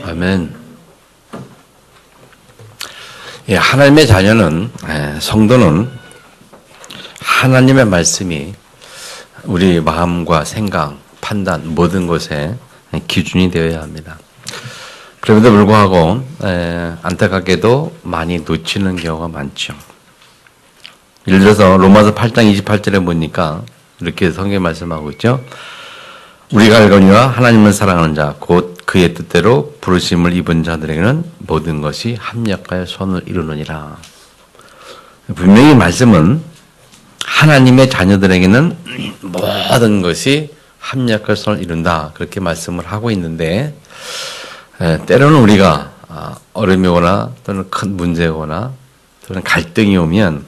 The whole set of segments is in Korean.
아멘. 예, 하나님의 자녀는, 성도는 하나님의 말씀이 우리 마음과 생각, 판단, 모든 것에 기준이 되어야 합니다. 그럼에도 불구하고, 안타깝게도 많이 놓치는 경우가 많죠. 예를 들어서 로마서 8장 28절에 보니까 이렇게 성경에 말씀하고 있죠. 우리가 알거니와 하나님을 사랑하는 자, 곧 그의 뜻대로 부르심을 입은 자들에게는 모든 것이 합력하여 선을 이루느니라. 분명히 말씀은 하나님의 자녀들에게는 모든 것이 합력하여 선을 이룬다. 그렇게 말씀을 하고 있는데, 때로는 우리가 어려움이 오거나 또는 큰 문제거나 또는 갈등이 오면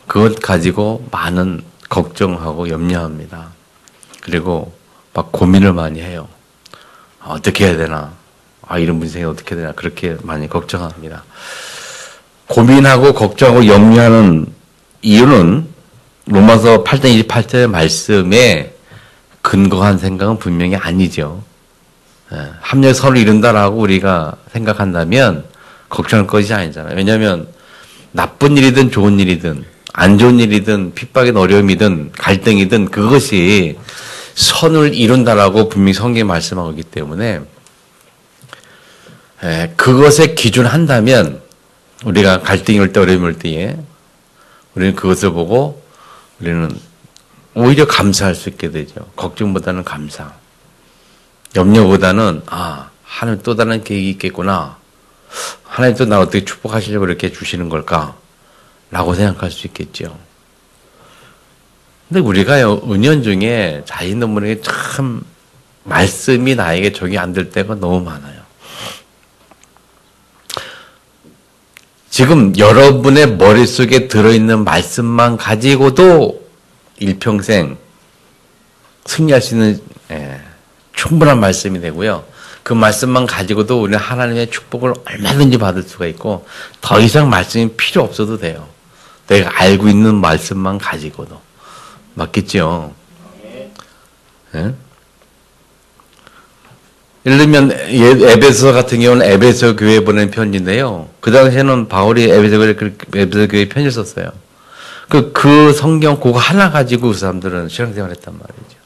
그것 가지고 많은 걱정하고 염려합니다. 그리고 막 고민을 많이 해요. 어떻게 해야 되나? 이런 문제가 어떻게 해야 되나? 그렇게 많이 걱정합니다. 고민하고 걱정하고 염려하는 이유는 로마서 8장 28절의 말씀에 근거한 생각은 분명히 아니죠. 합력 선을 이룬다라고 우리가 생각한다면 걱정할 것이 아니잖아요. 왜냐하면 나쁜 일이든 좋은 일이든 안 좋은 일이든 핍박이든 어려움이든 갈등이든 그것이 선을 이룬다라고 분명히 성경에 말씀하고 있기 때문에 그것에 기준한다면 우리가 갈등이 올 때 어려움이 올 때에 우리는 그것을 보고 우리는 오히려 감사할 수 있게 되죠. 걱정보다는 감사. 염려보다는 하나님 또 다른 계획이 있겠구나. 하나님 또 나 어떻게 축복하시려고 이렇게 주시는 걸까? 라고 생각할 수 있겠죠. 근데 우리가요, 은연중에 자신들에게 참 말씀이 나에게 적용이 안 될 때가 너무 많아요. 지금 여러분의 머릿속에 들어있는 말씀만 가지고도 일평생 승리할 수 있는 충분한 말씀이 되고요. 그 말씀만 가지고도 우리는 하나님의 축복을 얼마든지 받을 수가 있고 더 이상 말씀이 필요 없어도 돼요. 내가 알고 있는 말씀만 가지고도. 맞겠죠? 예? 예를 들면 에베소 같은 경우는 에베소 교회에 보낸 편지인데요. 그 당시에는 바울이 에베소 교회에 편지를 썼어요. 그 성경 그거 하나 가지고 그 사람들은 신앙생활을 했단 말이죠.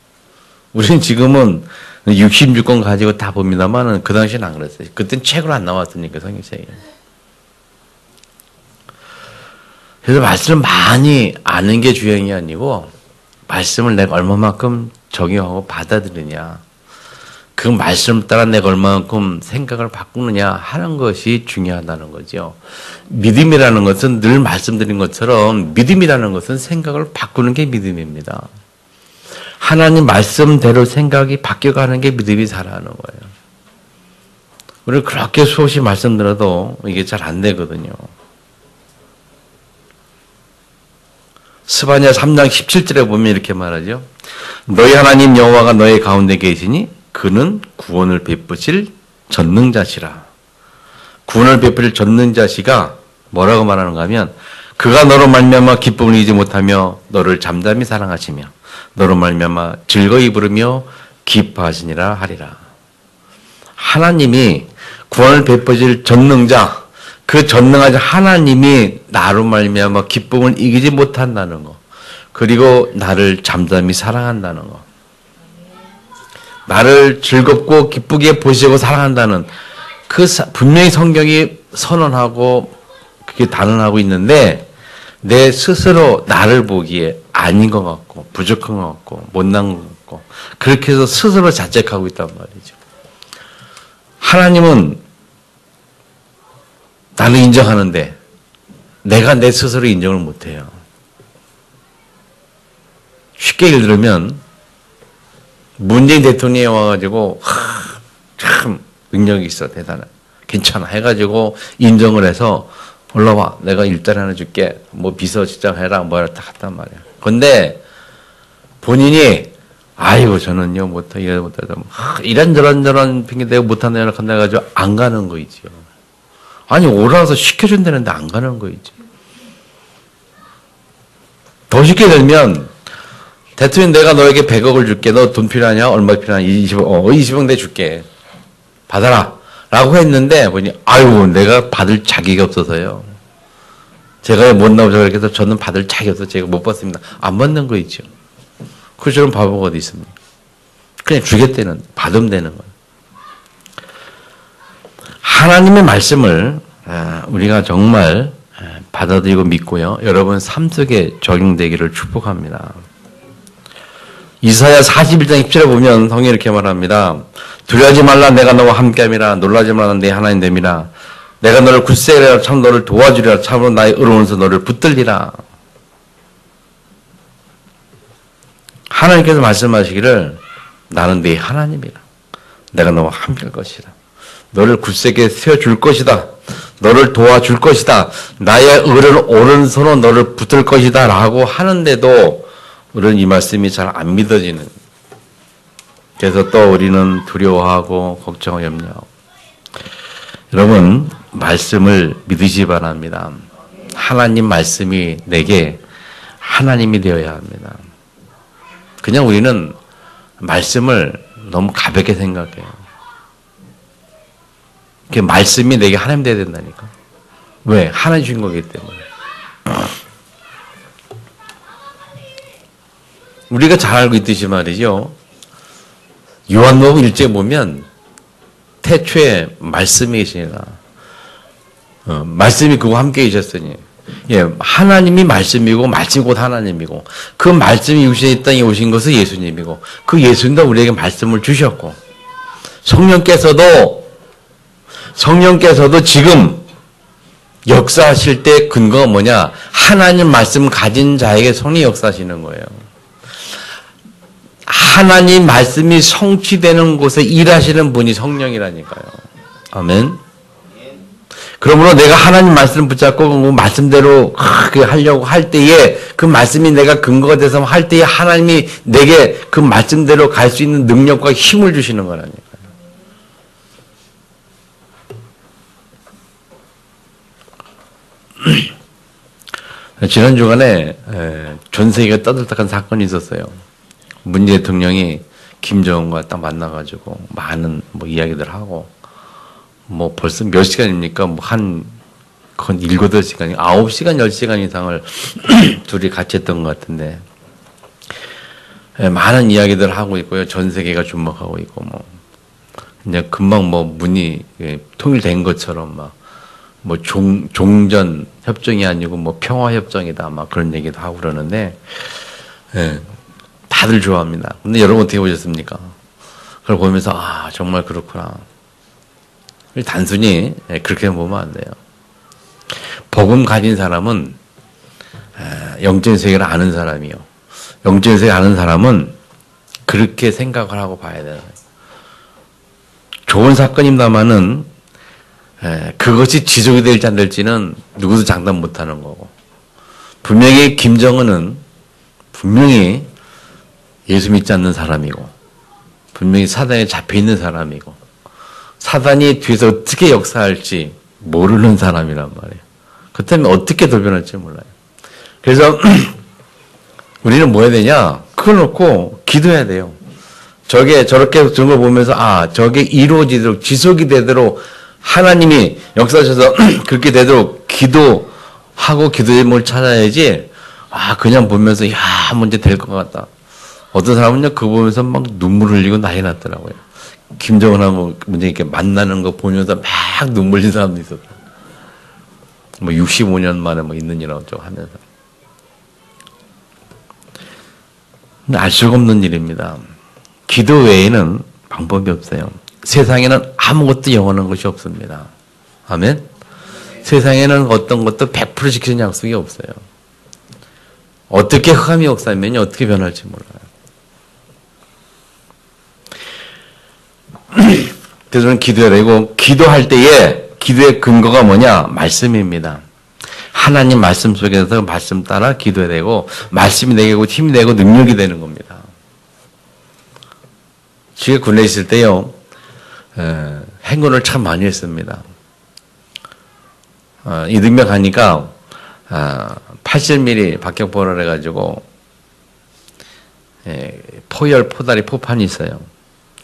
우리는 지금은 66권 가지고 다 봅니다만은 그 당시에는 안 그랬어요. 그때는 책으로 안 나왔으니까 성경책이. 그래서 말씀을 많이 아는 게 중요한 게 아니고 말씀을 내가 얼마만큼 적용하고 받아들이냐, 그 말씀 따라 내가 얼마만큼 생각을 바꾸느냐 하는 것이 중요하다는 거죠. 믿음이라는 것은 늘 말씀드린 것처럼 믿음이라는 것은 생각을 바꾸는 게 믿음입니다. 하나님 말씀대로 생각이 바뀌어가는 게 믿음이 살아가는 거예요. 우리 그렇게 수없이 말씀드려도 이게 잘 안 되거든요. 스바냐 3장 17절에 보면 이렇게 말하죠. 너희 하나님 여호와가 너희 가운데 계시니 그는 구원을 베푸실 전능자시라. 구원을 베푸실 전능자시가 뭐라고 말하는가 하면 그가 너로 말미암아 기쁨을 잊지 못하며 너를 잠잠히 사랑하시며 너로 말미암아 즐거이 부르며 기뻐하시니라 하리라. 하나님이 구원을 베푸실 전능자, 그 전능하신 하나님이 나로 말미암아 기쁨을 이기지 못한다는 거, 그리고 나를 잠잠히 사랑한다는 거, 나를 즐겁고 기쁘게 보시고 사랑한다는 분명히 성경이 선언하고 그게 단언하고 있는데 내 스스로 나를 보기에 아닌 것 같고 부족한 것 같고 못난 것 같고 그렇게 해서 스스로 자책하고 있단 말이죠. 하나님은 나는 인정하는데 내가 내 스스로 인정을 못해요. 쉽게 예를 들면 문재인 대통령이 와가지고 참 능력이 있어 대단해 괜찮아 해가지고 인정을 해서 올라와 내가 일자리 하나 줄게 뭐 비서실장 해라 뭐 해라 다 했단 말이야. 근데 본인이 아이고 저는요 못해 이래 못해 이런저런 핑계 대고 못한다 연락한다 해가지고 안 가는 거 있지요. 아니 오라서 시켜준다는데 안 가는 거 있지. 더 쉽게 들면 대통령 내가 너에게 100억을 줄게. 너 돈 필요하냐? 얼마 필요하냐? 20억 내 줄게. 받아라. 라고 했는데 보니 아유 내가 받을 자격이 없어서요. 제가 못 나오죠. 그렇게 해서 저는 받을 자격이 없어서 제가 못 받습니다. 안 받는 거 있죠. 그처럼 바보가 어디 있습니까? 그냥 주겠다는 받으면 되는 거예요. 하나님의 말씀을 우리가 정말 받아들이고 믿고요. 여러분 삶 속에 적용되기를 축복합니다. 이사야 41장 10절에 보면 성경이 이렇게 말합니다. 두려워하지 말라 내가 너와 함께함이라 놀라지 말라 내 하나님 됨이라 내가 너를 굳세리라 참 너를 도와주리라 참으로 나의 의로운 손 너를 붙들리라. 하나님께서 말씀하시기를 나는 네 하나님이라 내가 너와 함께할 것이라 너를 굳세게 세워줄 것이다 너를 도와줄 것이다 나의 의를 오른손으로 너를 붙들 것이다 라고 하는데도 우리는 이 말씀이 잘 안 믿어지는 그래서 또 우리는 두려워하고 걱정하고 염려하고 여러분 말씀을 믿으시기 바랍니다. 하나님 말씀이 내게 하나님이 되어야 합니다. 그냥 우리는 말씀을 너무 가볍게 생각해요. 그 말씀이 내게 하나님 되어야 된다니까. 왜? 하나님 주신 거기 때문에. 우리가 잘 알고 있듯이 말이죠. 요한복음 1장에 보면 태초에 말씀이 계시니라. 말씀이 그와 함께 계셨으니. 예, 하나님이 말씀이고 말씀이 곧 하나님이고 그 말씀이 육신의 땅에 오신 것은 예수님이고 그 예수님도 우리에게 말씀을 주셨고 성령께서도 지금 역사하실 때 근거가 뭐냐? 하나님 말씀 가진 자에게 성령이 역사하시는 거예요. 하나님 말씀이 성취되는 곳에 일하시는 분이 성령이라니까요. 아멘. 그러므로 내가 하나님 말씀을 붙잡고 그 말씀대로 하려고 할 때에 그 말씀이 내가 근거가 돼서 할 때에 하나님이 내게 그 말씀대로 갈 수 있는 능력과 힘을 주시는 거라니까요. 지난 주간에 전 세계가 떠들썩한 사건이 있었어요. 문 대통령이 김정은과 딱 만나가지고 많은 이야기들 하고 벌써 몇 시간입니까? 그건 7, 8시간이 9시간, 10시간 이상을 둘이 같이 했던 것 같은데 많은 이야기들 하고 있고요. 전 세계가 주목하고 있고 이제 금방 문이 통일된 것처럼 종전 협정이 아니고 평화 협정이다 그런 얘기도 하고 그러는데 다들 좋아합니다. 근데 여러분 어떻게 보셨습니까? 그걸 보면서 정말 그렇구나. 단순히 그렇게 보면 안 돼요. 복음 가진 사람은 영적인 세계를 아는 사람이요. 영적인 세계를 아는 사람은 그렇게 생각을 하고 봐야 돼요. 좋은 사건입니다마는 그것이 지속이 될지 안 될지는 누구도 장담 못하는 거고 분명히 김정은은 분명히 예수 믿지 않는 사람이고 분명히 사단에 잡혀있는 사람이고 사단이 뒤에서 어떻게 역사할지 모르는 사람이란 말이에요. 그 때문에 어떻게 돌변할지 몰라요. 그래서 우리는 뭐 해야 되냐? 그걸 놓고 기도해야 돼요. 저렇게 저런 걸 보면서 저게 이루어지도록 지속이 되도록 하나님이 역사하셔서 그렇게 되도록 기도하고 기도의 뭘 찾아야지 그냥 보면서 문제 될 것 같다. 어떤 사람은요 그거 보면서 막 눈물 흘리고 난리 났더라고요. 김정은하고 문제 이렇게 만나는 거 보면서 막 눈물 흘린 사람도 있었다. 65년 만에 있는 일이라고 하면서. 근데 알 수가 없는 일입니다. 기도 외에는 방법이 없어요. 세상에는 아무것도 영원한 것이 없습니다. 아멘? 세상에는 어떤 것도 100% 지키는 약속이 없어요. 어떻게 흑암이 역사하면 어떻게 변할지 몰라요. 그래서 저는 기도해야 되고 기도할 때에 기도의 근거가 뭐냐? 말씀입니다. 하나님 말씀 속에서 말씀 따라 기도해야 되고 말씀이 되고 힘이 되고 능력이 되는 겁니다. 제가 군대에 있을 때요. 행군을 참 많이 했습니다. 이등병 가니까 80mm 박격포를 해가지고 포열 포다리 포판이 있어요.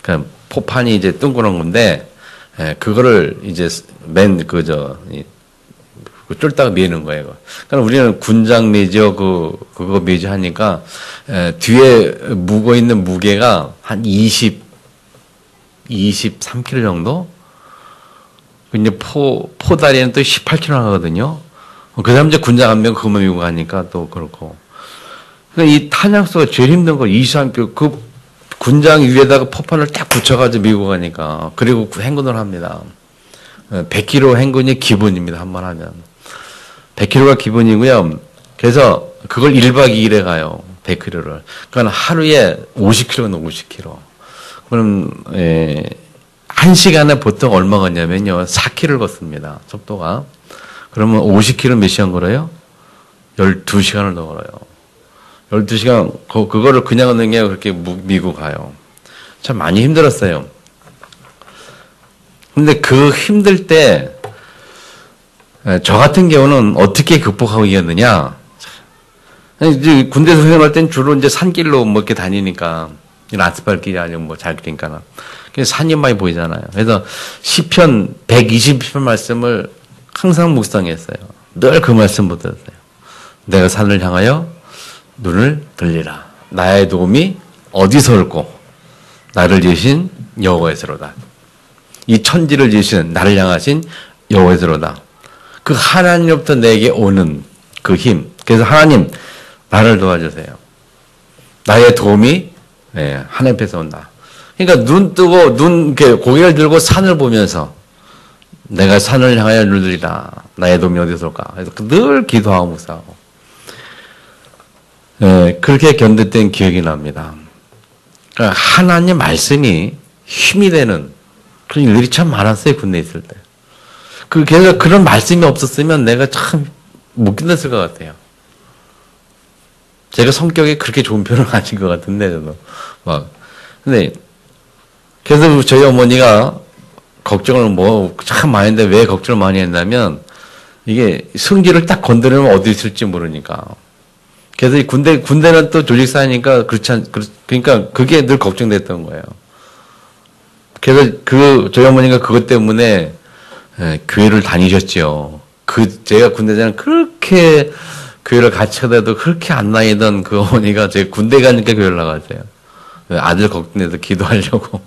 그러니까 포판이 이제 둥그런 건데 그거를 이제 쫄다가 미는 거예요. 그러니까 우리는 군장 매죠, 그거 매죠 하니까, 뒤에 묵어 있는 무게가 한 23kg 정도? 이제 포다리는 또 18kg 하거든요. 그 다음 이제 군장 한 명 그것만 미고 가니까 또 그렇고. 그러니까 이 탄약소가 제일 힘든 거 23kg, 그 군장 위에다가 포판을 딱 붙여가지고 미고 가니까. 그리고 행군을 합니다. 100kg 행군이 기본입니다. 한 번 하면. 100kg가 기본이고요. 그래서 그걸 1박 2일에 가요. 100kg를. 그러니까 하루에 50kg는 50kg. 그럼 1시간에 보통 얼마 걷냐면요. 4km를 걷습니다. 속도가. 그러면 50km 몇 시간 걸어요? 12시간을 더 걸어요. 12시간, 그거를 그냥 걷는 게 그렇게 미고 가요. 참 많이 힘들었어요. 근데 그 힘들 때, 저 같은 경우는 어떻게 극복하고 이겼느냐? 이제 군대에서 훈련할 땐 주로 이제 산길로 뭐 이렇게 다니니까, 아스팔길이 아니면 뭐 잘길이니까. 그래서 산이 많이 보이잖아요. 그래서 시편 120편 말씀을 항상 묵상했어요. 늘 그 말씀 붙었어요. 내가 산을 향하여 눈을 들리라. 나의 도움이 어디서 올고 나를 지으신 여호와에서로다. 이 천지를 지으신 나를 향하신 여호와에서로다. 그 하나님로부터 내게 오는 그 힘. 그래서 하나님 나를 도와주세요. 나의 도움이 하나님 앞에서 온다. 그러니까 눈 뜨고 고개를 들고 산을 보면서 내가 산을 향하여 눈을 들이라. 나의 도움이 어디서 올까? 그래서 늘 기도하고 묵상하고. 그렇게 견뎠던 기억이 납니다. 그러니까 하나님 말씀이 힘이 되는 그런 일들이 참 많았어요. 군대에 있을 때. 그래서 그런 말씀이 없었으면 내가 참 못 끝냈을 것 같아요. 제가 성격이 그렇게 좋은 편은 아닌 것 같은데, 저도. 근데, 그래서 저희 어머니가 걱정을 참 많이 했는데 왜 걱정을 많이 했냐면, 이게 성질을 딱 건드리면 어디 있을지 모르니까. 그래서 이 군대는 또 조직사니까 그러니까 그게 늘 걱정됐던 거예요. 그래서 저희 어머니가 그것 때문에 교회를 다니셨죠. 제가 군대 전에 그렇게 교회를 같이 하다도 그렇게 안 다니던 그 어머니가 제가 군대 가니까 교회를 나가세요. 아들 걱정돼서 기도하려고.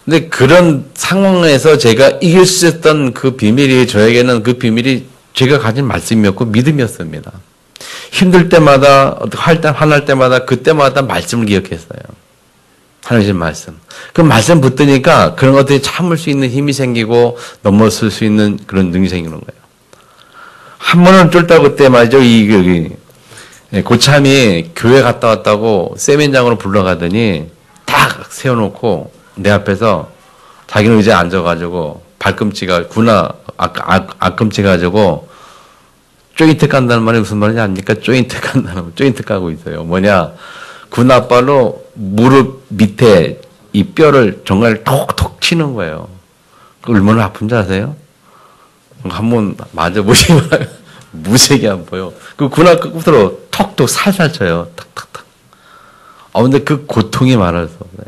근데 그런 상황에서 제가 이길 수 있었던 그 비밀이 저에게는 그 비밀이 제가 가진 말씀이었고 믿음이었습니다. 힘들 때마다 화날 때마다 그때마다 말씀을 기억했어요. 하나님 말씀. 그 말씀 붙으니까 그런 것들이 참을 수 있는 힘이 생기고 넘어설 수 있는 그런 능력이 생기는 거예요. 한 번은 쫄다 그때 말이죠. 고참이 교회 갔다 왔다고 세면장으로 불러가더니 딱 세워놓고 내 앞에서 자기는 의자에 앉아가지고 발꿈치가 앞꿈치 가지고 조인트 깐다는 말이 무슨 말인지 압니까? 조인트 까고 있어요. 뭐냐? 군 앞발로 무릎 밑에 이 뼈를 정말 톡톡 치는 거예요. 그 얼마나 아픈지 아세요? 한번 맞아보시면 무색이 안 보여. 그 군 앞 끝으로 톡톡 살살 쳐요. 탁탁탁. 근데 그 고통이 많아서 그래요.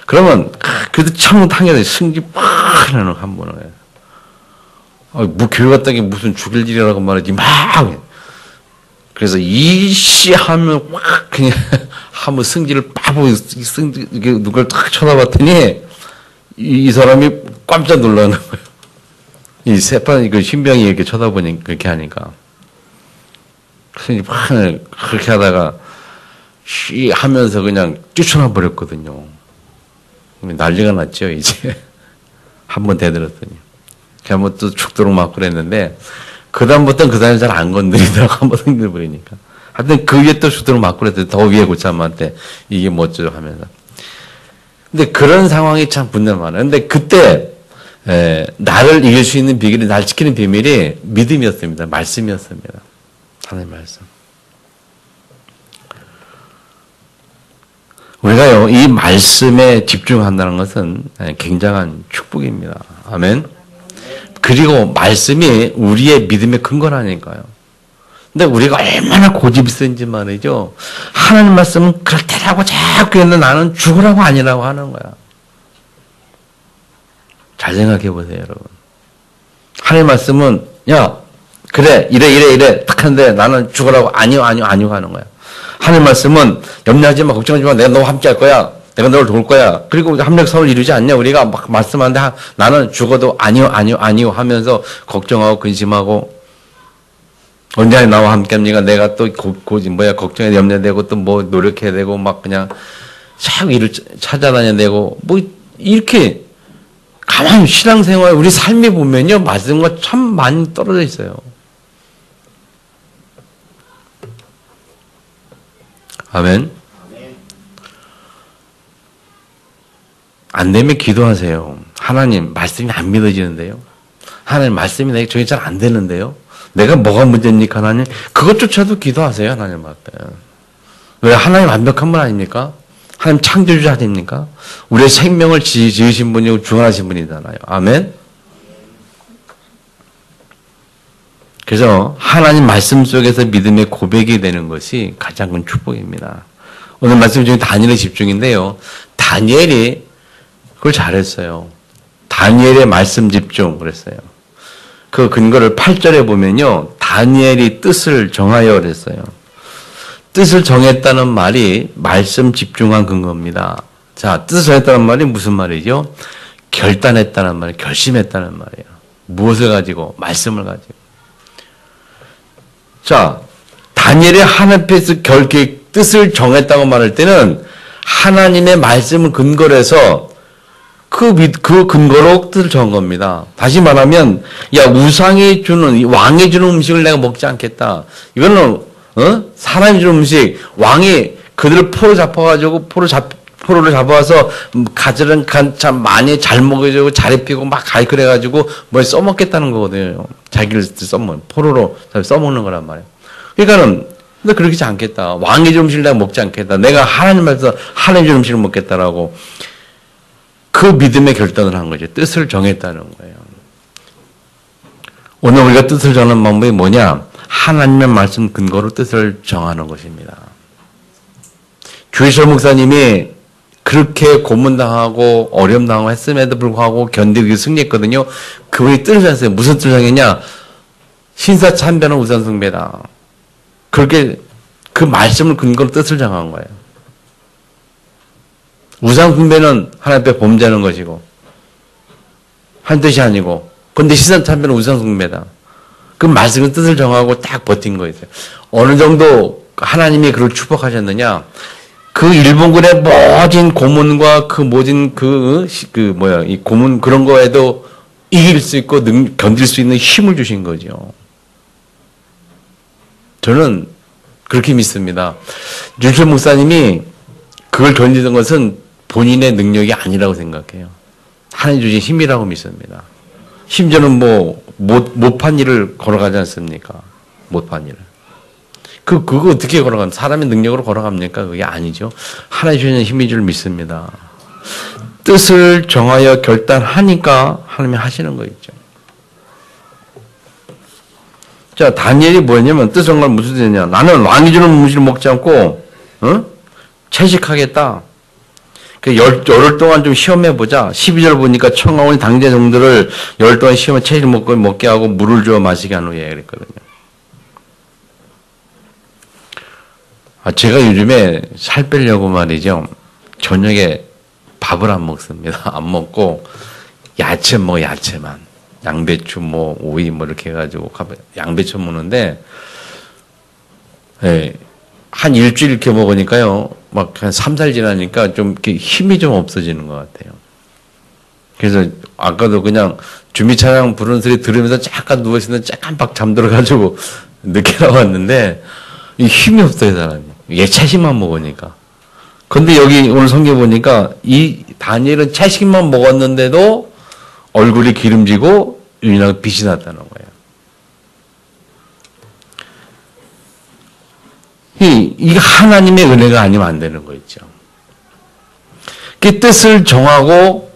그러면 그래도 처음 당해서 승기 팍 하는 한 번에. 교회 갔다기 무슨 죽일 일이라고 말하지 막. 그래서 이씨 하면 확 그냥 한번 승질을 빠보 누굴 탁 쳐다봤더니 이 사람이 깜짝 놀라는 거예요. 이 새판 신병이 이렇게 쳐다보니 그렇게 하니까. 그래서 막 그렇게 하다가 쉬 하면서 그냥 뛰쳐나 버렸거든요. 난리가 났죠 이제. 한번 대들었더니. 한번 또 죽도록 막 그랬는데 그다음부터는 그 사람이 잘 안 건드리더라고. 한번 흔들버리니까. 하여튼 그 위에 또 죽도록 막 그랬더니 더 위에 고참한테 이게 뭐죠 하면서. 근데 그런 상황이 참 분명 많아요. 근데 그때 나를 이길 수 있는 비결이 날 지키는 비밀이 믿음이었습니다. 말씀이었습니다. 하나님의 말씀. 우리가요 이 말씀에 집중한다는 것은 굉장한 축복입니다. 아멘. 그리고 말씀이 우리의 믿음의 근거라니까요. 근데 우리가 얼마나 고집이 센지 말이죠. 하나님 말씀은 그렇다라고 자꾸 했는데 나는 죽으라고 아니라고 하는 거야. 잘 생각해 보세요, 여러분. 하나님 말씀은 야 그래 이래 딱 하는데 나는 죽으라고 아니요 하는 거야. 하나님 말씀은 염려하지 마 걱정하지 마 내가 너와 함께 할 거야. 내가 너를 도울 거야. 그리고 함력 사업을 이루지 않냐? 우리가 막 말씀하는데 나는 죽어도 아니요 하면서 걱정하고 근심하고 언제 나와 함께 합니까? 내가 또 걱정해 염려되고 또 뭐 노력해야 되고 막 그냥 자꾸 일을 찾아다녀야 되고 뭐 이렇게 가만히 신앙생활 우리 삶에 보면요 말씀과 참 많이 떨어져 있어요. 아멘. 안 되면 기도하세요. 하나님 말씀이 안 믿어지는데요. 하나님 말씀이 내게 저게 잘 안 되는데요. 내가 뭐가 문제입니까 하나님? 그것조차도 기도하세요 하나님 앞에. 왜 하나님 완벽한 분 아닙니까? 하나님 창조주자 아닙니까? 우리의 생명을 지으신 분이고 주관하신 분이잖아요. 아멘. 그래서 하나님 말씀 속에서 믿음의 고백이 되는 것이 가장 큰 축복입니다. 오늘 말씀 중에 다니엘의 집중인데요. 다니엘이 그걸 잘했어요. 다니엘의 말씀 집중 그랬어요. 그 근거를 8절에 보면요. 다니엘이 뜻을 정하여 그랬어요. 뜻을 정했다는 말이 말씀 집중한 근거입니다. 자, 뜻을 정했다는 말이 무슨 말이죠? 결단했다는 말이에요. 결심했다는 말이에요. 무엇을 가지고? 말씀을 가지고. 자, 다니엘이 하나님 앞에서 뜻을 정했다고 말할 때는 하나님의 말씀을 근거로 해서 그 근거로 뜻을 정한 겁니다. 다시 말하면, 야, 우상이 주는, 왕이 주는 음식을 내가 먹지 않겠다. 이거는, 사람이 주는 음식, 왕이 그들을 포로 포로를 잡아와서, 가지런 참 많이 잘 먹여주고, 잘 입히고, 막 그래가지고, 뭘 써먹겠다는 거거든요. 자기를 포로로 써먹는 거란 말이에요. 그러니까는, 근데 그렇게 하지 않겠다. 왕이 주는 음식을 내가 먹지 않겠다. 내가 하나님 말씀, 하나님 주는 음식을 먹겠다라고. 그 믿음의 결단을 한 거죠. 뜻을 정했다는 거예요. 오늘 우리가 뜻을 정하는 방법이 뭐냐? 하나님의 말씀 근거로 뜻을 정하는 것입니다. 주희철 목사님이 그렇게 고문당하고 어려움당하고 했음에도 불구하고 견디고 승리했거든요. 그분이 뜻을 정했어요. 무슨 뜻을 정했냐? 신사참배는 우선숭배다. 그렇게 그 말씀을 근거로 뜻을 정한 거예요. 우상 숭배는 하나님 앞에 범죄하는 것이고 한 뜻이 아니고 그런데 시선 참배는 우상 숭배다. 그 말씀의 뜻을 정하고 딱 버틴 거예요. 어느 정도 하나님이 그걸 축복하셨느냐? 그 일본군의 모진 고문과 그 모진 이 고문 그런 거에도 이길 수 있고 견딜 수 있는 힘을 주신 거죠. 저는 그렇게 믿습니다. 윤철 목사님이 그걸 견디는 것은 본인의 능력이 아니라고 생각해요. 하나님 주신 힘이라고 믿습니다. 심지어는 못판 일을 걸어가지 않습니까? 못판 일을. 그거 어떻게 걸어가는, 사람의 능력으로 걸어갑니까? 그게 아니죠. 하나님 주신 힘인 줄 믿습니다. 뜻을 정하여 결단하니까 하나님이 하시는 거 있죠. 자, 다니엘이 뭐였냐면, 뜻을 정말 무슨 뜻이냐. 나는 왕이 주는 음식을 먹지 않고, 채식하겠다. 열흘 동안 좀 시험해보자. 12절 보니까 청하원이 당대 종들을 열흘 동안 시험해 채식 먹게 하고 물을 주어 마시게 한 후에 그랬거든요. 제가 요즘에 살 빼려고 말이죠. 저녁에 밥을 안 먹습니다. 안 먹고 야채 야채만. 양배추 오이 이렇게 해가지고 양배추 먹는데, 예. 한 일주일 이렇게 먹으니까요, 막 한 3살 지나니까 좀 이렇게 힘이 좀 없어지는 것 같아요. 그래서 아까도 그냥 주미찬양 부르는 소리 들으면서 잠깐 누워있는데 잠깐 잠들어가지고 늦게 나왔는데, 이 힘이 없어요, 사람이. 채식만 먹으니까. 근데 여기 오늘 성경 보니까 이 다니엘은 채식만 먹었는데도 얼굴이 기름지고 윤희랑 빛이 났다는 거예요. 이게 하나님의 은혜가 아니면 안 되는 거 있죠. 그 뜻을 정하고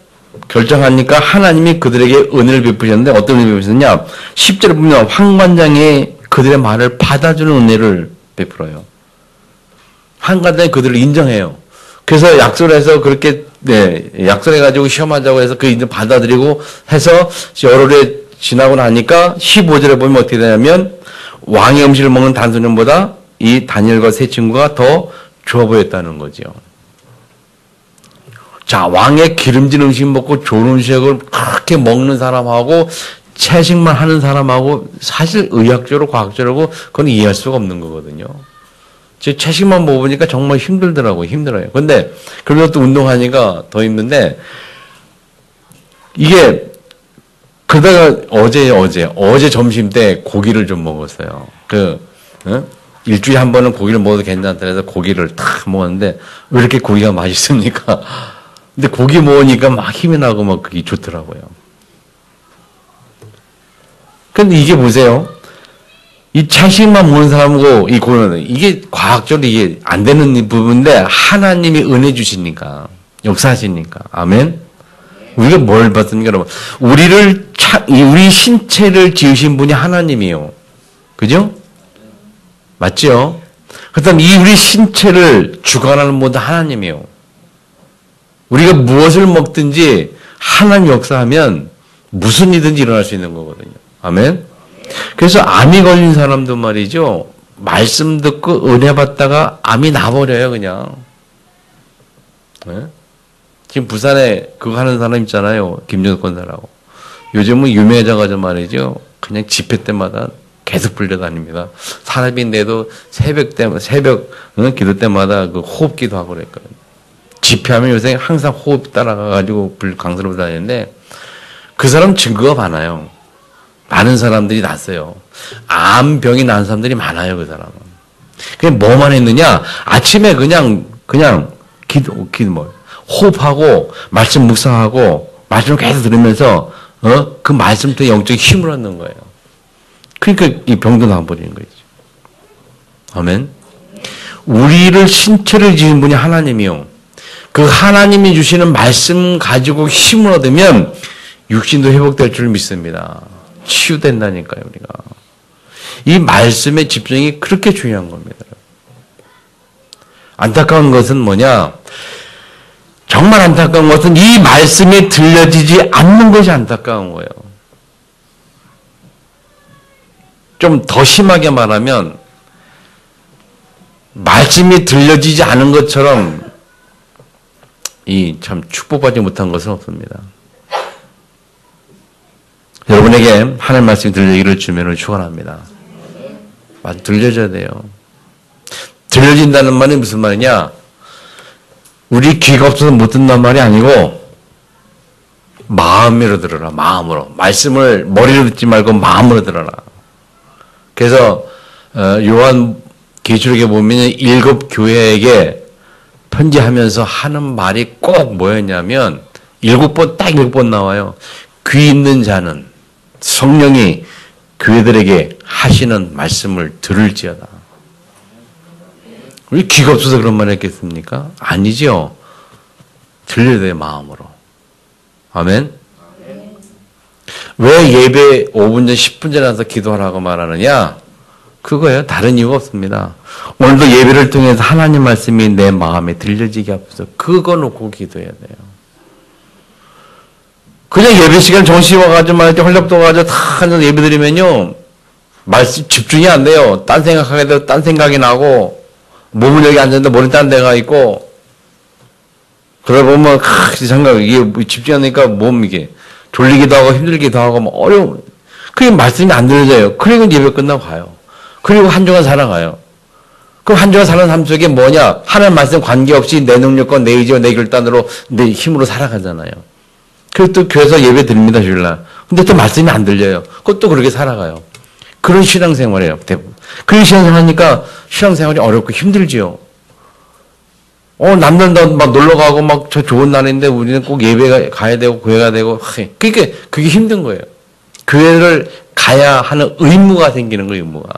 결정하니까 하나님이 그들에게 은혜를 베푸셨는데 어떤 은혜를 베푸셨냐? 10절에 보면 황관장의 그들의 말을 받아주는 은혜를 베풀어요. 한가운데 그들을 인정해요. 그래서 약속을 해서 그렇게 약속해가지고 시험하자고 해서 그 인정 받아들이고 해서 여러 지나고 나니까 15절에 보면 어떻게 되냐면 왕의 음식을 먹는 단소년보다 이 다니엘과 세 친구가 더 좋아 보였다는 거죠. 자, 왕의 기름진 음식 먹고 좋은 음식을 그렇게 먹는 사람하고 채식만 하는 사람하고 사실 의학적으로 과학적으로 그건 이해할 수가 없는 거거든요. 제 채식만 먹으니까 정말 힘들어요. 근데 그래도 또 운동하니까 더 힘든데 이게 그러다가 어제 점심 때 고기를 좀 먹었어요. 일주일에 한 번은 고기를 먹어도 괜찮다 해서 고기를 탁 먹었는데 왜 이렇게 고기가 맛있습니까? 근데 고기 먹으니까 막 힘이 나고 막 그게 좋더라고요. 근데 이게 보세요. 이 채식만 먹는 사람하고 이 고는 이게 과학적으로 이게 안 되는 부분인데 하나님이 은혜 주시니까 역사하시니까 아멘. 우리가 뭘 받습니까, 여러분? 우리 신체를 지으신 분이 하나님이에요. 그죠? 맞죠? 그다음 우리 신체를 주관하는 분도 하나님이에요. 우리가 무엇을 먹든지 하나님 역사하면 무슨 일든지 일어날 수 있는 거거든요. 아멘. 그래서 암이 걸린 사람도 말이죠. 말씀 듣고 은혜 받다가 암이 나버려요, 그냥. 네? 지금 부산에 그거 하는 사람 있잖아요. 김정숙 권사라고. 요즘은 유명해져가지고 말이죠. 그냥 집회 때마다 계속 불려다닙니다. 사람인데도 새벽 기도 때마다 그 호흡기도 하고 그랬거든요. 집회하면 요새 항상 호흡 따라가가지고 강사로 다니는데 그 사람 증거가 많아요. 많은 사람들이 났어요. 암병이 난 사람들이 많아요, 그 사람은. 그냥 뭐만 했느냐? 아침에 그냥 호흡하고, 말씀 묵상하고, 말씀을 계속 들으면서, 그 말씀 때문에 영적인 힘을 얻는 거예요. 그러니까 이 병도 나아버리는 거죠. 아멘. 우리를 신체를 지은 분이 하나님이요. 그 하나님이 주시는 말씀 가지고 힘을 얻으면 육신도 회복될 줄 믿습니다. 치유된다니까요, 우리가. 이 말씀의 집중이 그렇게 중요한 겁니다. 안타까운 것은 뭐냐? 정말 안타까운 것은 이 말씀이 들려지지 않는 것이 안타까운 거예요. 좀 더 심하게 말하면 말씀이 들려지지 않은 것처럼 이 참 축복받지 못한 것은 없습니다. 여러분에게 하나님 말씀이 들려지기를 주면을 축원합니다. 들려져야 돼요. 들려진다는 말이 무슨 말이냐? 우리 귀가 없어서 못 듣는 말이 아니고 마음으로 들어라. 마음으로. 말씀을 머리로 듣지 말고 마음으로 들어라. 그래서 요한 계시록에 보면 7 교회에게 편지하면서 하는 말이 꼭 뭐였냐면 7번 딱 7번 나와요. 귀 있는 자는 성령이 교회들에게 하시는 말씀을 들을지어다. 우리 귀가 없어서 그런 말 했겠습니까? 아니죠. 들려야 돼요, 마음으로. 아멘? 왜 예배 5분 전, 10분 전에 와서 기도하라고 말하느냐? 그거예요. 다른 이유가 없습니다. 오늘도 예배를 통해서 하나님 말씀이 내 마음에 들려지게 하소서. 그거 놓고 기도해야 돼요. 그냥 예배 시간 정시 와가지고 말이죠. 헐렵도 와가지고 다 하면서 예배 드리면요. 말씀 집중이 안 돼요. 딴 생각하게 되고, 딴 생각이 나고, 몸은 여기 앉았는데 머리는 딴 데가 있고, 그러다 보면, 이게 집중하니까 몸 이게 졸리기도 하고 힘들기도 하고, 뭐 어려워. 그게 말씀이 안 들려져요. 그리고 예배 끝나고 가요. 그리고 한 주간 살아가요. 그럼 한 주간 사는 삶 속에 뭐냐? 하나님 말씀 관계없이 내 능력과 내 의지와 내 결단으로 내 힘으로 살아가잖아요. 그리고 또 교회에서 예배 드립니다, 주일날. 근데 또 말씀이 안 들려요. 그것도 그렇게 살아가요. 그런 신앙생활이에요, 대부분. 그런 신앙생활 하니까 신앙생활이 어렵고 힘들지요. 남들은 막 놀러 가고 막 저 좋은 날인데 우리는 꼭 예배 가야 되고 교회가 되고. 그러니까 그게 힘든 거예요. 교회를 가야 하는 의무가 생기는 거예요, 의무가.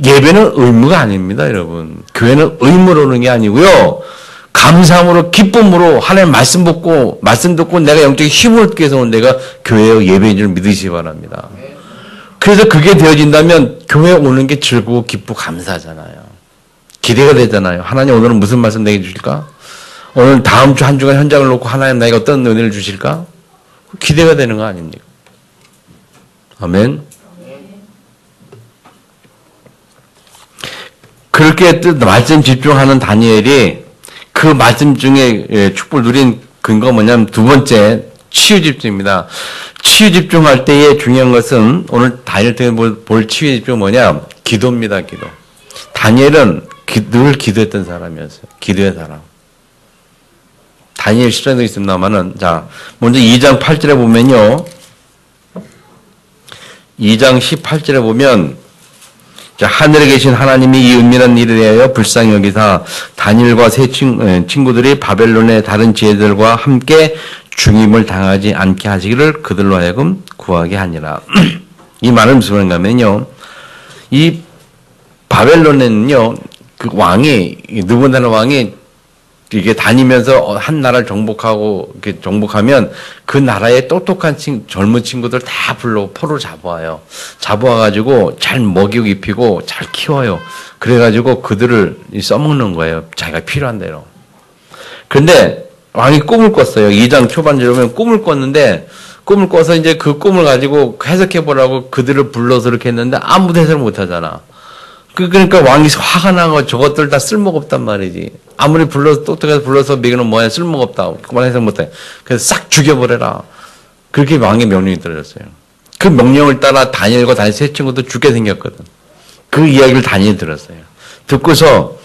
예배는 의무가 아닙니다, 여러분. 교회는 의무로 오는 게 아니고요. 감사함으로, 기쁨으로 하나님 말씀 듣고 내가 영적인 힘을 얻기 위해서 온 내가 교회의 예배인 줄 믿으시기 바랍니다. 그래서 그게 되어진다면 교회 오는 게 즐거워, 기쁘고 감사하잖아요. 기대가 되잖아요. 하나님 오늘은 무슨 말씀 내게 주실까? 오늘 다음 주 한 주간 현장을 놓고 하나님 나에게 어떤 은혜를 주실까? 기대가 되는 거 아닙니까? 아멘. 그렇게 말씀 집중하는 다니엘이 그 말씀 중에 축복을 누린 근거가 뭐냐면 두 번째, 치유 집중입니다. 치유 집중할 때의 중요한 것은 오늘 다니엘 때 볼 치유 집중은 뭐냐? 기도입니다, 기도. 다니엘은 늘 기도했던 사람이었어요. 기도의 사람. 다니엘 10장도 있습니다만은, 자, 먼저 2장 8절에 보면요. 2장 18절에 보면, 자, 하늘에 계신 하나님이 이 은밀한 일에 대하여 불쌍히 여기사 다니엘과 세 친구들이 바벨론의 다른 지혜들과 함께 중임을 당하지 않게 하시기를 그들로 하여금 구하게 하니라. 이 말은 무슨 말인가면요. 이 바벨론에는요, 그 왕이, 느부갓네살 왕이 이게 다니면서 한 나라를 정복하고, 이렇게 정복하면 그 나라의 똑똑한 젊은 친구들 다 불러 포로 잡아와요. 잡아와가지고 잘 먹이고 입히고 잘 키워요. 그래가지고 그들을 써먹는 거예요. 자기가 필요한 대로. 그런데 왕이 꿈을 꿨어요. 2장 초반절에 보면 꿈을 꿨는데, 꿈을 꿔서 이제 그 꿈을 가지고 해석해보라고 그들을 불러서 이렇게 했는데 아무도 해석을 못 하잖아. 그러니까 왕이 화가 나고 저것들 다 쓸모가 없단 말이지. 아무리 불러서, 똑똑해서 불러서 먹이는 뭐야, 쓸모가 없다. 그만 해석 못 해. 그래서 싹 죽여버려라. 그렇게 왕의 명령이 떨어졌어요. 그 명령을 따라 다니엘과 다니엘 세 친구도 죽게 생겼거든. 그 이야기를 다니엘이 들었어요. 듣고서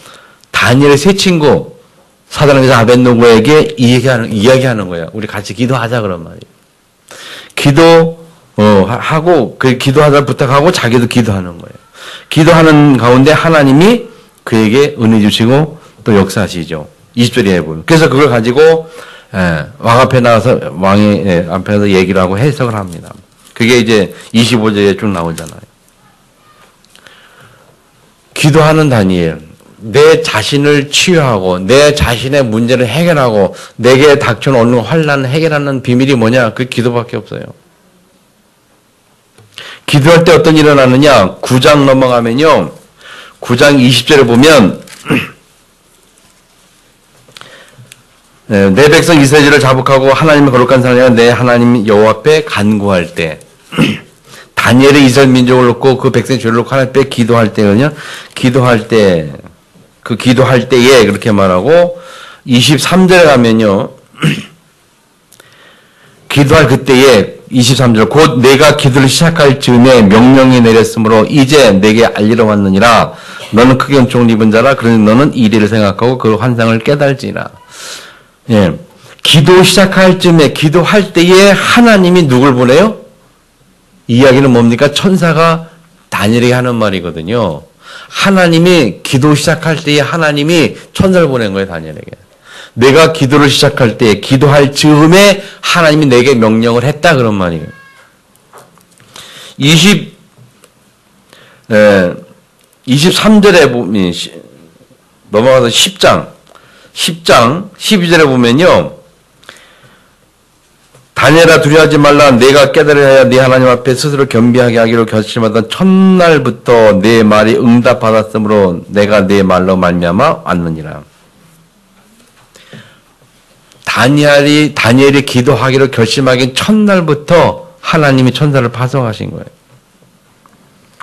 다니엘의 세 친구, 사드락에서 아벳느고에게 이야기하는 거야. 우리 같이 기도하자, 그런 말이에요. 하고, 그 기도하자 부탁하고 자기도 기도하는 거예요. 기도하는 가운데 하나님이 그에게 은혜 주시고 또 역사하시죠. 20절에 보면. 그래서 그걸 가지고 왕 앞에 나가서 왕의 앞에서 얘기를 하고 해석을 합니다. 그게 이제 25절에 쭉 나오잖아요. 기도하는 다니엘. 내 자신을 치유하고 내 자신의 문제를 해결하고 내게 닥쳐오는 환난을 해결하는 비밀이 뭐냐? 그 기도밖에 없어요. 기도할 때 어떤 일이 일어나느냐? 9장 넘어가면요. 9장 20절에 보면 내 백성 이스라엘을 자복하고 하나님의 거룩한 사람이라 내 하나님 여호와 앞에 간구할 때 다니엘의 이스라엘 민족을 놓고 그 백성의 죄를 놓고 하나님 앞에 기도할 때는요. 기도할 때에 그렇게 말하고 23절에 가면요. 기도할 그때에 23절 곧 내가 기도를 시작할 즈음에 명령이 내렸으므로 이제 내게 알리러 왔느니라. 너는 크게 은총을 입은 자라. 그러니 너는 이리를 생각하고 그 환상을 깨달지라. 예, 기도 시작할 즈음에 기도할 때에 하나님이 누굴 보내요? 이야기는 뭡니까? 천사가 다니엘에게 하는 말이거든요. 하나님이 기도 시작할 때에 하나님이 천사를 보낸 거예요. 다니엘에게. 내가 기도를 시작할 때 기도할 즈음에 하나님이 내게 명령을 했다 그런 말이에요. 23절에 보면 넘어가서 10장 12절에 보면요. 다니엘아 두려워하지 말라. 내가 깨달아야 하여 네 하나님 앞에 스스로 겸비하게 하기로 결심하던 첫날부터 내 말이 응답받았으므로 내가 네 말로 말미암아 왔느니라. 다니엘이 기도하기로 결심하기 첫날부터 하나님이 천사를 파송하신 거예요.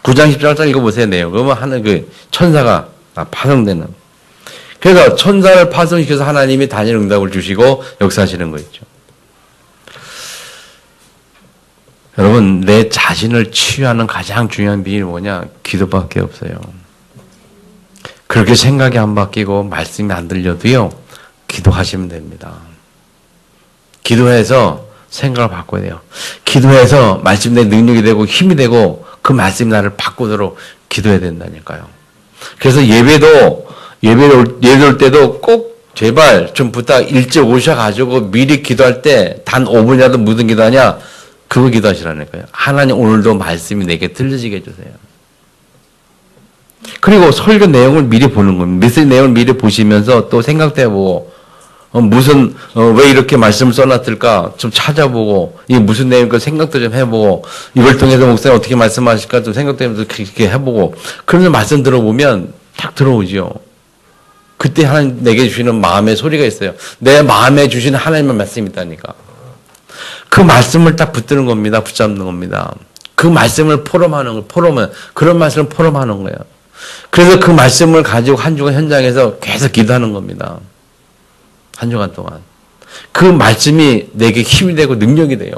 9장 10장 읽어보세요. 내용. 그러면 하는 그 천사가 파송되는. 그래서 천사를 파송시켜서 하나님이 다니엘 응답을 주시고 역사하시는 거 있죠. 여러분, 내 자신을 치유하는 가장 중요한 비밀이 뭐냐? 기도밖에 없어요. 그렇게 생각이 안 바뀌고 말씀이 안 들려도요. 기도하시면 됩니다. 기도해서 생각을 바꿔야 돼요. 기도해서 말씀 내 능력이 되고 힘이 되고 그 말씀이 나를 바꾸도록 기도해야 된다니까요. 그래서 예배도 올 때도 꼭 제발 좀 부탁 일찍 오셔가지고 미리 기도할 때 단 5분이라도 무슨 기도하냐? 그거 기도하시라니까요. 하나님 오늘도 말씀이 내게 들려지게 해주세요. 그리고 설교 내용을 미리 보는 겁니다. 메시지 내용을 미리 보시면서 또 생각도 해보고 왜 이렇게 말씀을 써놨을까 좀 찾아보고, 이게 무슨 내용인가 생각도 좀 해보고, 이걸 통해서 목사님 어떻게 말씀하실까 좀 생각도 그렇게 해보고, 그러면서 말씀 들어보면 딱 들어오죠. 그때 하나님 내게 주시는 마음의 소리가 있어요. 내 마음에 주시는 하나님의 말씀이 있다니까. 그 말씀을 딱 붙드는 겁니다. 붙잡는 겁니다. 그 말씀을 포럼하는 거예요. 그런 말씀을 포럼하는 거예요. 그래서 그 말씀을 가지고 한 주간 현장에서 계속 기도하는 겁니다. 한 주간 동안. 그 말씀이 내게 힘이 되고 능력이 돼요.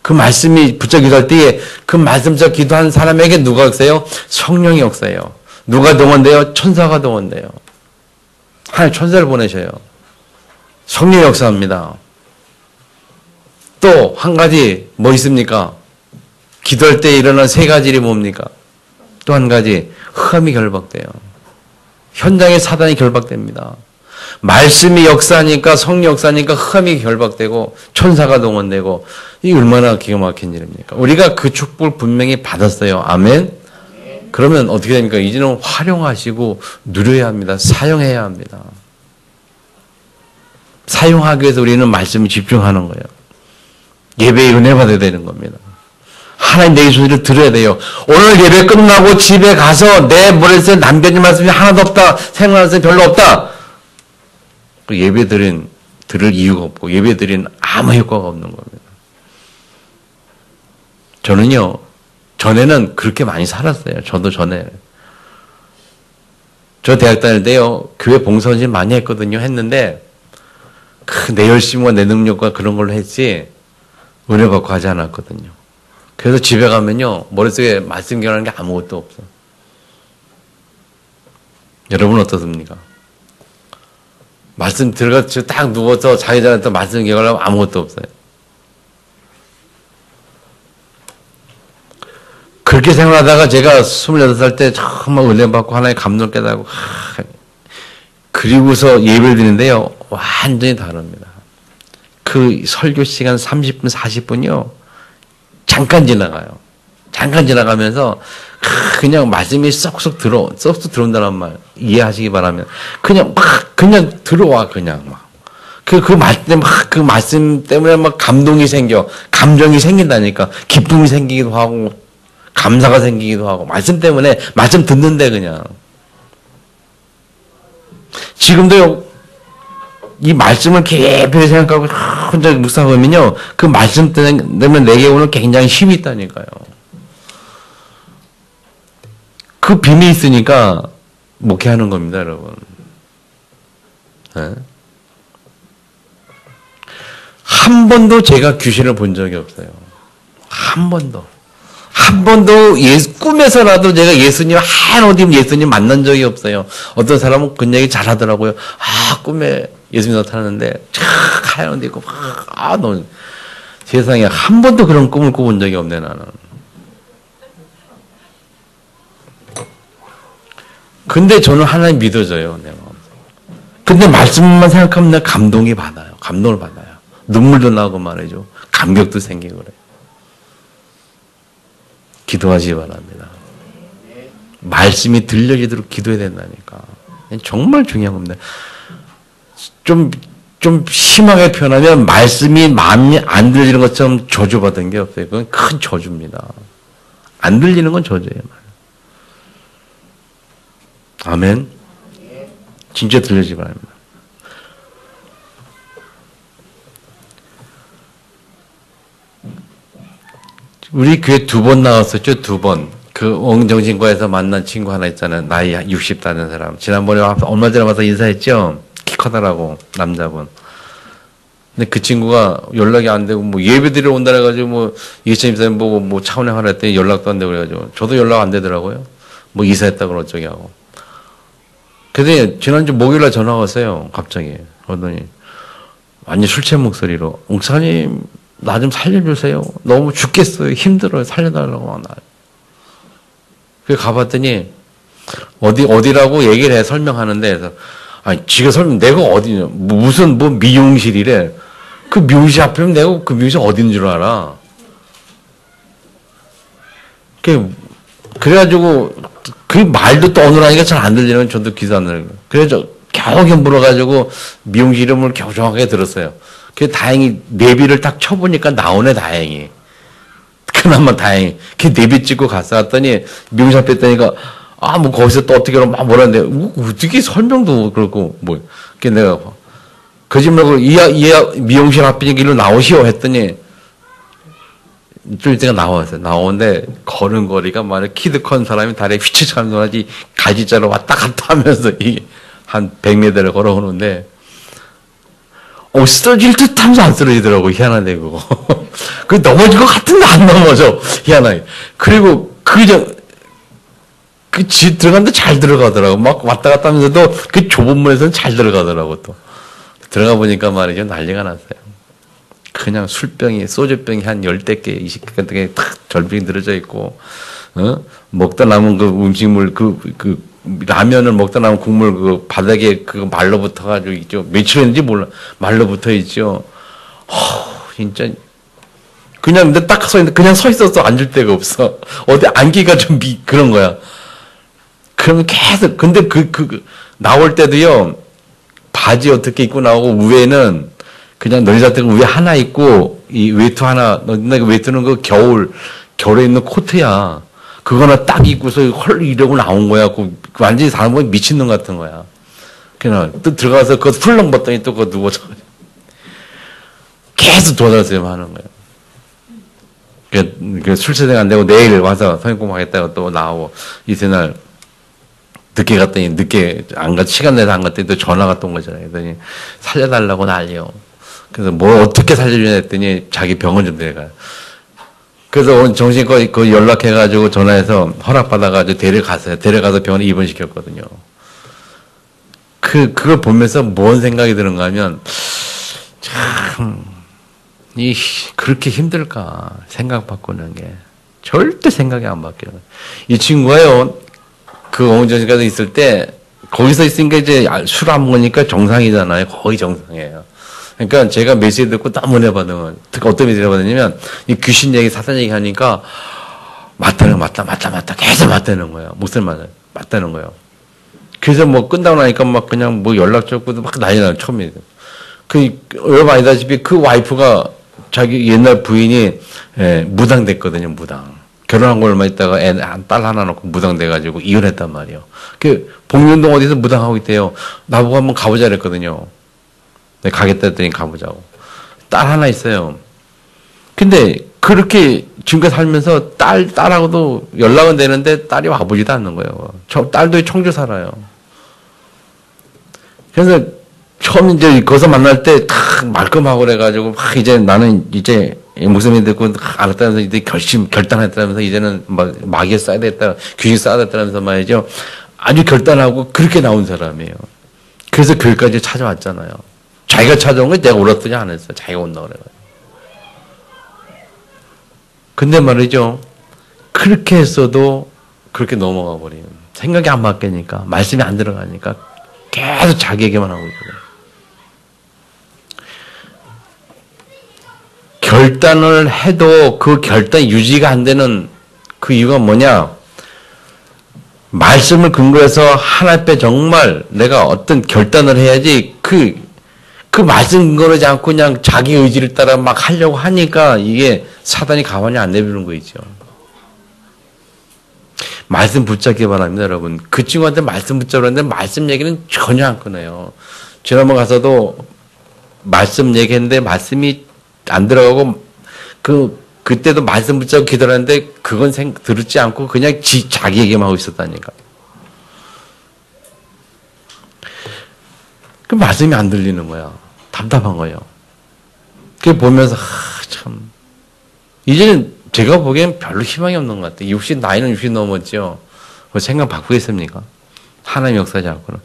그 말씀이 붙잡 기도할 때에 그 말씀처럼 기도한 사람에게 누가 역사해요? 성령이 역사해요. 누가 동원돼요? 천사가 동원돼요. 하나님 천사를 보내셔요. 성령이 역사합니다. 또 한 가지 뭐 있습니까? 기도할 때 일어난 세 가지 일이 뭡니까? 또 한 가지 흑암이 결박돼요. 현장에 사단이 결박됩니다. 말씀이 역사하니까 성령 역사하니까 흑암이 결박되고 천사가 동원되고 이게 얼마나 기가 막힌 일입니까? 우리가 그 축복을 분명히 받았어요. 아멘. 그러면 어떻게 됩니까? 이제는 활용하시고 누려야 합니다. 사용해야 합니다. 사용하기 위해서 우리는 말씀에 집중하는 거예요. 예배에 은혜 받아야 되는 겁니다. 하나님 내 소리를 들어야 돼요. 오늘 예배 끝나고 집에 가서 내 머릿속에 남겨진 말씀이 하나도 없다. 생각나는 말씀이 별로 없다. 그 예배 들을 이유가 없고 예배 드린 아무 효과가 없는 겁니다. 저는요. 전에는 그렇게 많이 살았어요. 저도 전에. 저 대학 다닐 때요. 교회 봉사원진 많이 했거든요. 했는데 내 열심과 내 능력과 그런 걸로 했지 은혜 받고 하지 않았거든요. 그래서 집에 가면요. 머릿속에 말씀 기억나는 게 아무것도 없어. 여러분 어떻습니까? 말씀 들어가서 딱 누워서 자기 전에 또 말씀 기억하려면 아무것도 없어요. 그렇게 생각하다가 제가 28살 때 정말 은혜 받고 하나의 감동 깨달고 그리고서 예배를 드리는데요. 완전히 다릅니다. 그 설교 시간 30분, 40분이요. 잠깐 지나가요. 잠깐 지나가면서 그냥 말씀이 쏙쏙 들어온다는 말 이해하시기 바라면 그냥 들어와 그냥 막. 그 말씀 때문에 막 감동이 생겨. 감정이 생긴다니까. 기쁨이 생기기도 하고 감사가 생기기도 하고 말씀 때문에 말씀 듣는데 그냥. 지금도요. 이 말씀을 깊이 생각하고 혼자 묵상하면요. 그 말씀 때문에 내게 오늘 굉장히 힘이 있다니까요. 그 빔이 있으니까 목회하는 겁니다, 여러분. 네? 한 번도 제가 귀신을 본 적이 없어요. 한 번도. 한 번도 꿈에서라도 제가 예수님, 하얀 옷 입은 예수님 만난 적이 없어요. 어떤 사람은 그 얘기 잘 하더라고요. 꿈에 예수님 나타나는데, 하얀 옷 입고, 너 세상에 한 번도 그런 꿈을 꿔본 적이 없네, 나는. 근데 저는 하나님 믿어져요, 내 마음. 근데 말씀만 생각하면 내가 감동을 받아요. 눈물도 나고 말이죠. 감격도 생기고 그래요. 기도하시기 바랍니다. 말씀이 들려지도록 기도해야 된다니까. 정말 중요한 겁니다. 좀 심하게 표현하면 말씀이 마음이 안 들리는 것처럼 저주받은 게 없어요. 그건 큰 저주입니다. 안 들리는 건 저주예요. 아멘. 진짜 들려지기 바랍니다. 우리 교회 2번 나왔었죠. 2번. 그 엉정신과에서 만난 친구 하나 있잖아요. 나이 60 다는 사람. 지난번에 얼마 전에 와서 인사했죠. 키 커다라고 남자분. 근데 그 친구가 연락이 안 되고 뭐 예배 드리러 온다 해가지고 뭐 예수님 보고 뭐 차원행하라 했더니 연락도 안 되고 그래가지고 저도 연락 안 되더라고요. 뭐 이사했다고 어쩌게 하고. 근데 지난주 목요일날 전화가 왔어요. 갑자기. 그러더니 완전 술 취한 목소리로 목사님 나 좀 살려주세요. 너무 죽겠어요. 힘들어요. 살려달라고 하나. 그래서 가봤더니 어디라고 얘기를 해 설명하는데 그래서 아니 지가 내가 어디냐 무슨 뭐 미용실이래. 그 미용실 앞이면 내가 그 미용실 어딘 줄 알아. 그래가지고 그 말도 떠오르니까 잘 안 들리는 저도 기사 안 들려요. 그래서 겨우게 물어가지고 미용실 이름을 겨우 정확하게 들었어요. 그래서 다행히 내비를 딱 쳐보니까 나오네, 다행히. 그나마 다행히. 그 내비 찍고 갔어. 왔더니 미용실 앞에 있다니까, 뭐 거기서 또 어떻게 막 뭐라는데, 어떻게 설명도 그렇고, 뭐. 그게 내가, 거짓말고, 미용실 앞이니까 일로 나오시오 했더니, 좀 이따가 나왔어요. 나오는데, 걸음걸이가 말이야, 키드 큰 사람이 다리에 휘치처럼 놀아지, 가지자로 왔다 갔다 하면서, 이게 한 100m를 걸어오는데, 쓰러질 듯 하면서 안 쓰러지더라고, 희한하네, 그거. 그 넘어질 것 같은데 안 넘어져, 희한하게. 그리고, 집 들어갔는데 잘 들어가더라고. 막 왔다 갔다 하면서도 그 좁은 문에서는 잘 들어가더라고, 또. 들어가 보니까 말이죠, 난리가 났어요. 그냥 술병이, 소주병이 한 10대 개, 20개 같은 게 탁 절빙 들어져 있고, 먹다 남은 그 음식물, 라면을 먹다 남은 국물, 바닥에 말로 붙어가지고 있죠. 며칠 했는지 몰라. 말로 붙어 있죠. 진짜. 그냥, 근데 딱 서 있는데, 그냥 서 있어서 앉을 데가 없어. 어디 앉기가 좀 그런 거야. 그러면 계속, 근데 나올 때도요, 바지 어떻게 입고 나오고, 위에는 그냥 너리자태가 위에 하나 있고, 이 외투 하나, 외투는 겨울에 입는 코트야. 그거나 딱 입고서 헐 이러고 나온 거야. 완전히 사람 보면 미친놈 같은 거야. 그냥 또 들어가서 그거 풀렁 벗더니 또 그거 누워서 계속 도와주세요 하는 거야. 술세생 안 되고 내일 와서 성인공 하겠다고 또 나오고 이튿날 늦게 갔더니 시간 내서 안 갔더니 또 전화가 또 온 거잖아요. 그랬더니 살려달라고 난리요. 그래서 뭘 어떻게 살려주냐 했더니 자기 병원 좀 데려가요. 그래서 오늘 정신과 연락해가지고 전화해서 허락받아가지고 데려갔어요. 데려가서 병원에 입원시켰거든요. 그걸 보면서 뭔 생각이 드는가 하면, 참, 그렇게 힘들까. 생각 바꾸는 게. 절대 생각이 안 바뀌어요. 이 친구가요, 옹정신과에 있을 때, 거기서 있으니까 이제 술 안 먹으니까 정상이잖아요. 거의 정상이에요. 그러니까 제가 메시지 듣고 너무 은혜 받은 건, 특히 어떤 메시지를 받았냐면, 이 귀신 얘기, 사탄 얘기 하니까, 맞다. 계속 맞다는 거예요. 목소리 맞다는 거예요. 그래서 뭐 끝나고 나니까 막 그냥 뭐 연락 주고도 막 난리 나요, 처음에. 여러분 아시다시피 그 와이프가 자기 옛날 부인이, 무당됐거든요, 무당. 결혼한 거 얼마 있다가 딸 하나 놓고 무당돼가지고 이혼했단 말이에요. 복륜동 어디서 무당하고 있대요. 나보고 한번 가보자 그랬거든요. 가겠다 했더니 가보자고. 딸 하나 있어요. 근데 그렇게 지금까지 살면서 딸하고도 연락은 되는데 딸이 와보지도 않는 거예요. 딸도 청주 살아요. 그래서 처음 이제 거기서 만날 때 탁 말끔하고 그래가지고 이제 나는 이제 목사님 듣고 알았다면서 이제 결단했다면서 이제는 마귀에 써야 됐다, 귀신 써야 됐다면서 말이죠. 아주 결단하고 그렇게 나온 사람이에요. 그래서 교회까지 찾아왔잖아요. 자기가 찾아온 거 내가 울었더니 안 했어요. 자기가 온다 그래가지고. 근데 말이죠. 그렇게 했어도 그렇게 넘어가 버리는. 생각이 안 바뀌니까, 말씀이 안 들어가니까 계속 자기 얘기만 하고 있거든요. 결단을 해도 그 결단이 유지가 안 되는 그 이유가 뭐냐? 말씀을 근거해서 하나님 앞에 정말 내가 어떤 결단을 해야지 그 말씀 근거하지 않고 그냥 자기 의지를 따라 막 하려고 하니까 이게 사단이 가만히 안 내비는 거 있죠. 말씀 붙잡기 바랍니다, 여러분. 그 친구한테 말씀 붙잡으라는데 말씀 얘기는 전혀 안 끊어요. 지난번 가서도 말씀 얘기했는데 말씀이 안 들어가고 그때도 말씀 붙잡고 기도하는데 그건 들었지 않고 그냥 자기 얘기만 하고 있었다니까. 그 말씀이 안 들리는 거야. 답답한 거예요. 그게 보면서 참 이제는 제가 보기엔 별로 희망이 없는 것 같아요. 나이는 60 넘었죠. 생각 바꾸겠습니까? 하나님 역사지 않고는.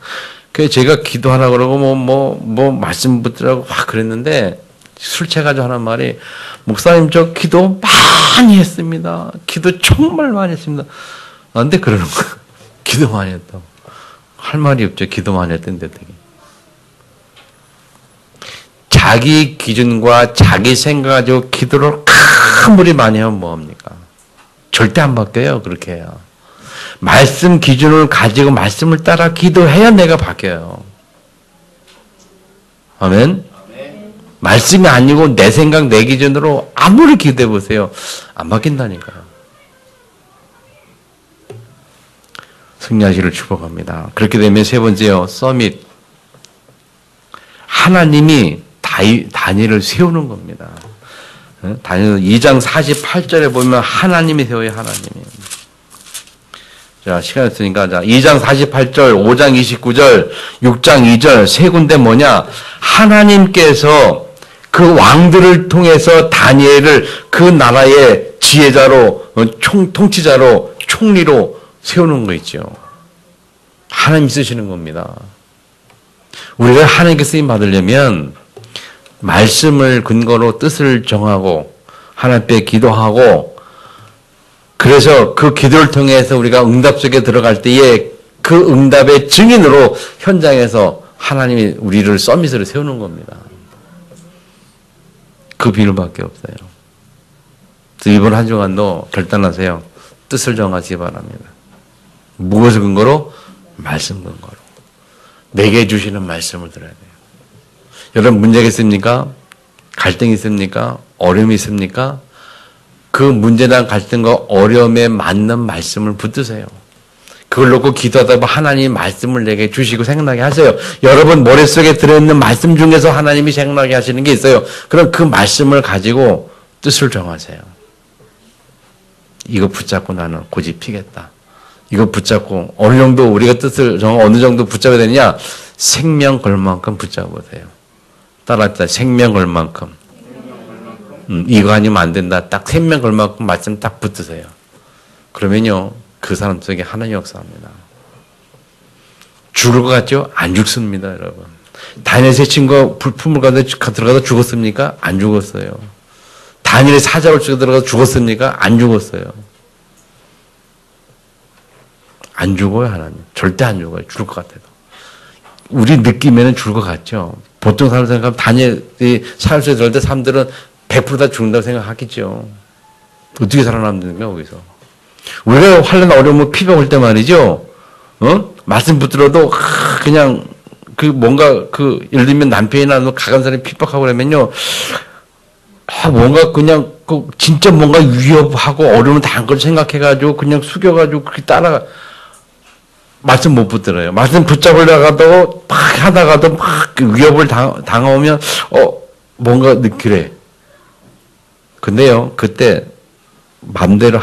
그래서 제가 기도하라고 그러고 뭐 말씀 붙들라고 막 그랬는데 술 취해가지고 하는 말이 목사님 저 기도 많이 했습니다. 기도 정말 많이 했습니다. 근데 그러는 거야. 기도 많이 했다고. 할 말이 없죠. 기도 많이 했던데 되게. 자기 기준과 자기 생각 가지고 기도를 아무리 많이 하면 뭐합니까? 절대 안 바뀌어요. 그렇게 해요. 말씀 기준을 가지고 말씀을 따라 기도해야 내가 바뀌어요. 아멘? 말씀이 아니고 내 생각, 내 기준으로 아무리 기도해 보세요. 안 바뀐다니까요. 승리하시기를 축복합니다. 그렇게 되면 세 번째요. 서밋. 하나님이 다니엘을 세우는 겁니다. 다니엘 2장 48절에 보면 하나님이 세워요. 하나님이. 자, 시간 있으니까 자, 2장 48절, 5장 29절, 6장 2절 세 군데 뭐냐? 하나님께서 그 왕들을 통해서 다니엘을 그 나라의 지혜자로, 통치자로, 총리로 세우는 거 있죠. 하나님이 쓰시는 겁니다. 우리가 하나님께 쓰임 받으려면 말씀을 근거로 뜻을 정하고 하나님 앞에 기도하고 그래서 그 기도를 통해서 우리가 응답 속에 들어갈 때에 그 응답의 증인으로 현장에서 하나님이 우리를 서밋으로 세우는 겁니다. 그 비밀밖에 없어요. 이번 한 주간도 결단하세요. 뜻을 정하시기 바랍니다. 무엇을 근거로? 말씀 근거로. 내게 주시는 말씀을 들어야 돼요. 여러분 문제가 있습니까? 갈등이 있습니까? 어려움이 있습니까? 그 문제나 갈등과 어려움에 맞는 말씀을 붙드세요. 그걸 놓고 기도하다 보면 하나님이 말씀을 내게 주시고 생각나게 하세요. 여러분 머릿속에 들어있는 말씀 중에서 하나님이 생각나게 하시는 게 있어요. 그럼 그 말씀을 가지고 뜻을 정하세요. 이거 붙잡고 나는 고집 피겠다. 이거 붙잡고 어느 정도 우리가 뜻을 정하고 어느 정도 붙잡아야 되느냐? 생명 걸 만큼 붙잡으세요. 따라합시다. 생명 걸 만큼. 이거 아니면 안 된다. 딱 생명 걸 만큼 말씀 딱 붙으세요. 그러면요. 그 사람 속에 하나님 역사합니다. 죽을 것 같죠? 안 죽습니다, 여러분. 다니엘의 세 친구가 불품을 가운데 들어가서 죽었습니까? 안 죽었어요. 다니엘의 사자굴 속에 들어가서 죽었습니까? 안 죽었어요. 안 죽어요, 하나님. 절대 안 죽어요. 죽을 것 같아도. 우리 느낌에는 죽을 것 같죠? 보통 사람 생각하면 다니엘이 사흘 속에 들어갈 때 사람들은 100% 다 죽는다고 생각하겠죠. 어떻게 살아남는가, 거기서. 우리가 환난 어려움을 피병 올 때 말이죠. 말씀 붙들어도 그냥 그 뭔가 그 예를 들면 남편이나 가까운 사람이 핍박하고 그러면요. 뭔가 그냥 그 진짜 뭔가 위협하고 어려움을 당한 걸 생각해가지고 그냥 숙여가지고 그렇게 따라가. 말씀 못 붙들어요. 말씀 붙잡으려가도 막 하다가도 막 위협을 당하면 뭔가 그래. 근데요 그때 맘대로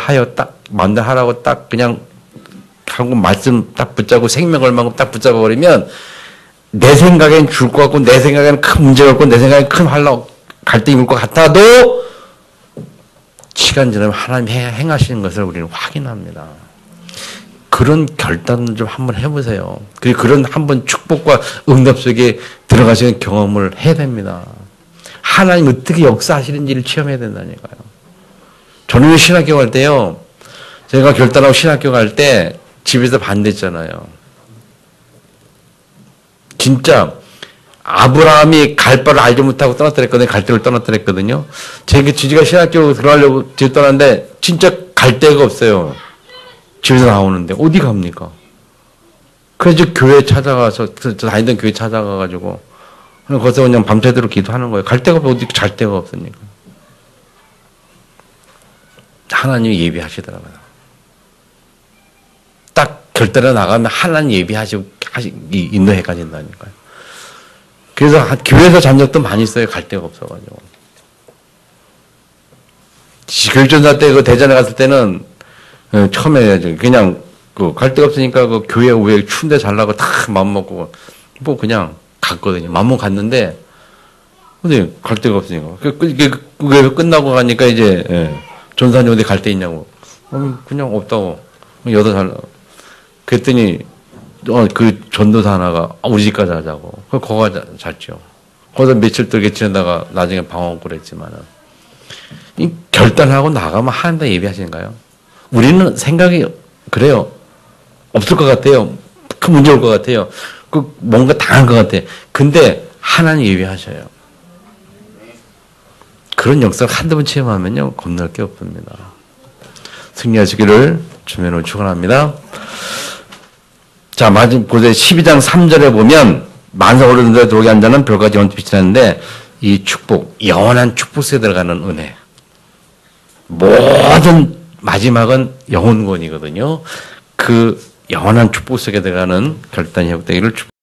맘대로 하라고 딱 그냥 하고 말씀 딱 붙잡고 생명 걸만큼 딱 붙잡아버리면 내 생각엔 죽을 것 같고 내 생각에는 큰 문제가 없고 내 생각엔 큰 갈등이 올 것 같아도 시간 지나면 하나님이 행하시는 것을 우리는 확인합니다. 그런 결단을 좀 한번 해보세요. 그리고 그런 한번 축복과 응답 속에 들어가시는 경험을 해야 됩니다. 하나님 어떻게 역사하시는지를 체험해야 된다니까요. 저는 신학교 갈 때요. 제가 결단하고 신학교 갈 때 집에서 반대했잖아요. 진짜 아브라함이 갈 바를 알지 못하고 떠났더랬거든요. 갈대를 떠났더랬거든요. 제가 지지가 신학교 들어가려고 집 떠났는데 진짜 갈 데가 없어요. 집에서 나오는데 어디 갑니까? 그래서 교회 찾아가서 다니던 교회 찾아가가지고 거기서 그냥 밤새도록 기도하는 거예요. 갈 데가 없고 어디 잘 데가 없으니까. 하나님이 예비하시더라고요. 딱 결단에 나가면 하나님 예비하시고 인도해 가신다니까요. 그래서 교회에서 잔 적도 많이 있어요. 갈 데가 없어가지고. 교육전사 때 그 대전에 갔을 때는 처음에 그냥 갈 데가 없으니까 그 교회 우에 추운데 잘라고 다 마음 먹고 뭐 그냥 갔거든요. 마음 먹고 갔는데 근데 갈 데가 없으니까 그 끝나고 가니까 이제 전사님 어디 갈 데 있냐고 그냥 없다고 여다 잘라 그랬더니 그 전도사 하나가 우리 집까지 하자고 거기가 잤죠. 거기서 며칠 떨게 지내다가 나중에 방황 그랬지만은 이 결단하고 나가면 하나님 다 예비하시는가요? 우리는 생각이 그래요. 없을 것 같아요. 큰 문제 올 것 같아요. 그 뭔가 당한 것 같아. 근데 하나님 예비하셔요. 그런 역사를 한두 번 체험하면요 겁날 게 없습니다. 승리하시기를 주님으로 축원합니다. 자, 마지막 12장 3절에 보면 만사 오르는데 들어오게 한 자는 별과 같이 빛이 나는데 이 축복, 영원한 축복 속에 들어가는 은혜. 모든 마지막은 영혼권이거든요. 그 영원한 축복 속에 들어가는 결단이 회복되기를 축복합니다.